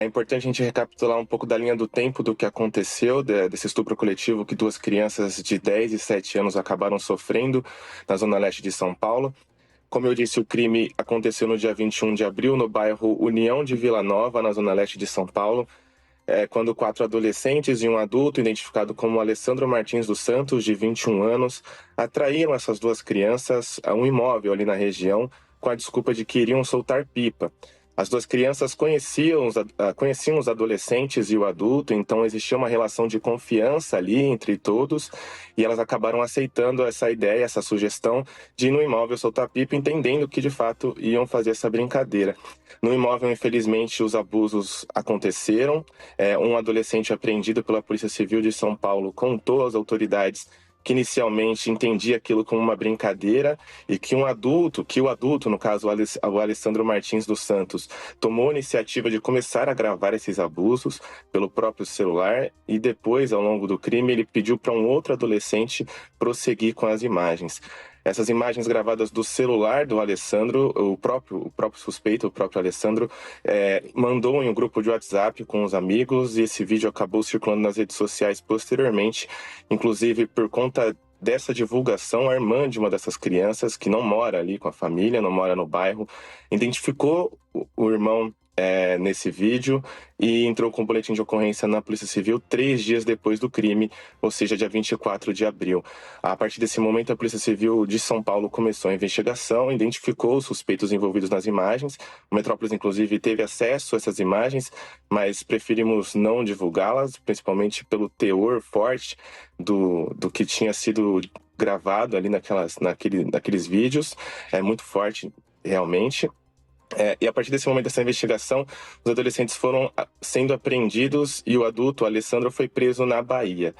É importante a gente recapitular um pouco da linha do tempo do que aconteceu, desse estupro coletivo que 2 crianças de 10 e 7 anos acabaram sofrendo na zona leste de São Paulo. Como eu disse, o crime aconteceu no dia 21 de abril, no bairro União de Vila Nova, na zona leste de São Paulo, quando 4 adolescentes e um adulto, identificado como Alessandro Martins dos Santos, de 21 anos, atraíram essas 2 crianças a um imóvel ali na região, com a desculpa de que iriam soltar pipa. As 2 crianças conheciam os adolescentes e o adulto, então existia uma relação de confiança ali entre todos, e elas acabaram aceitando essa ideia, essa sugestão de ir no imóvel soltar pipa, entendendo que de fato iam fazer essa brincadeira. No imóvel, infelizmente, os abusos aconteceram. Um adolescente apreendido pela Polícia Civil de São Paulo contou às autoridades que inicialmente entendia aquilo como uma brincadeira e que o adulto, no caso o Alessandro Martins dos Santos, tomou a iniciativa de começar a gravar esses abusos pelo próprio celular e depois, ao longo do crime, ele pediu para um outro adolescente prosseguir com as imagens. Essas imagens gravadas do celular do Alessandro, o próprio suspeito, o próprio Alessandro, mandou em um grupo de WhatsApp com os amigos e esse vídeo acabou circulando nas redes sociais posteriormente. Inclusive, por conta dessa divulgação, a irmã de uma dessas crianças, que não mora ali com a família, não mora no bairro, identificou o irmão nesse vídeo e entrou com um boletim de ocorrência na Polícia Civil 3 dias depois do crime, ou seja, dia 24 de abril. A partir desse momento, a Polícia Civil de São Paulo começou a investigação, identificou os suspeitos envolvidos nas imagens. O Metrópolis, inclusive, teve acesso a essas imagens, mas preferimos não divulgá-las, principalmente pelo teor forte do que tinha sido gravado ali naqueles vídeos. É muito forte, realmente. E a partir desse momento dessa investigação, os adolescentes foram sendo apreendidos e o adulto, o Alessandro, foi preso na Bahia.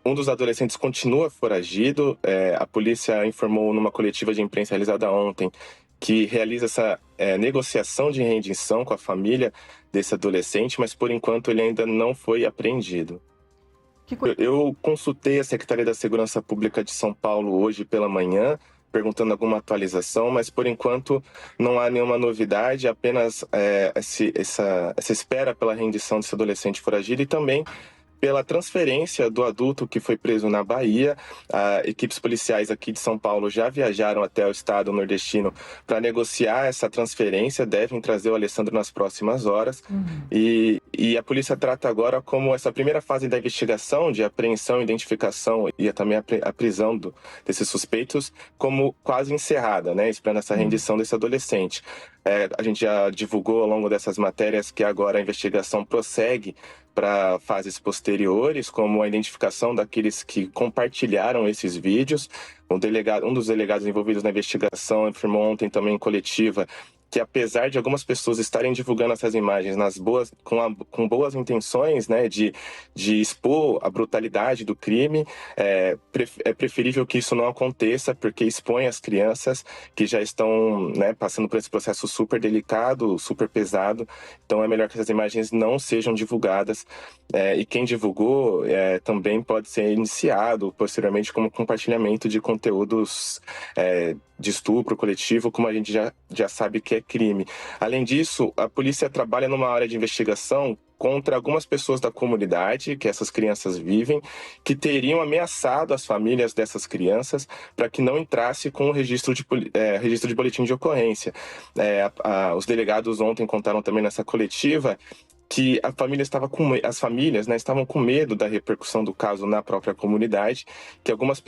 Um dos adolescentes continua foragido. A polícia informou numa coletiva de imprensa realizada ontem que realiza essa negociação de rendição com a família desse adolescente, mas por enquanto ele ainda não foi apreendido. Eu consultei a Secretaria da Segurança Pública de São Paulo hoje pela manhã, perguntando alguma atualização, mas por enquanto não há nenhuma novidade, apenas essa espera pela rendição desse adolescente foragido e também pela transferência do adulto que foi preso na Bahia. Equipes policiais aqui de São Paulo já viajaram até o estado nordestino para negociar essa transferência, devem trazer o Alessandro nas próximas horas. E a polícia trata agora como essa primeira fase da investigação, de apreensão, identificação e também a prisão desses suspeitos, como quase encerrada, né, esperando essa rendição desse adolescente. A gente já divulgou ao longo dessas matérias que agora a investigação prossegue para fases posteriores, como a identificação daqueles que compartilharam esses vídeos. Um dos delegados envolvidos na investigação afirmou ontem também em coletiva que apesar de algumas pessoas estarem divulgando essas imagens com boas intenções, né, de expor a brutalidade do crime, é preferível que isso não aconteça, porque expõe as crianças que já estão, né, passando por esse processo super delicado, super pesado. Então é melhor que essas imagens não sejam divulgadas. E quem divulgou também pode ser iniciado posteriormente como compartilhamento de conteúdos de estupro coletivo, como a gente já sabe que é crime. Além disso, a polícia trabalha numa área de investigação contra algumas pessoas da comunidade que essas crianças vivem, que teriam ameaçado as famílias dessas crianças para que não entrasse com o registro de boletim de ocorrência. Os delegados ontem contaram também nessa coletiva que as famílias, né, estavam com medo da repercussão do caso na própria comunidade, que alguns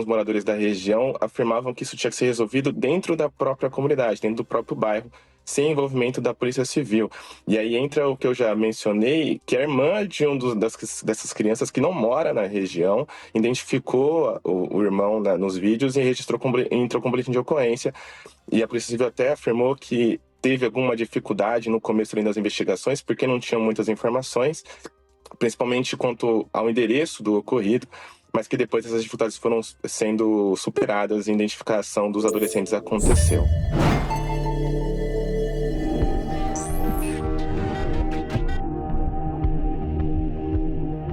moradores da região, afirmavam que isso tinha que ser resolvido dentro da própria comunidade, dentro do próprio bairro, sem envolvimento da Polícia Civil. E aí entra o que eu já mencionei, que a irmã de dessas crianças que não mora na região, identificou o irmão nos vídeos e entrou com boletim de ocorrência. E a Polícia Civil até afirmou que teve alguma dificuldade no começo das investigações, porque não tinham muitas informações, principalmente quanto ao endereço do ocorrido, mas que depois essas dificuldades foram sendo superadas e a identificação dos adolescentes aconteceu.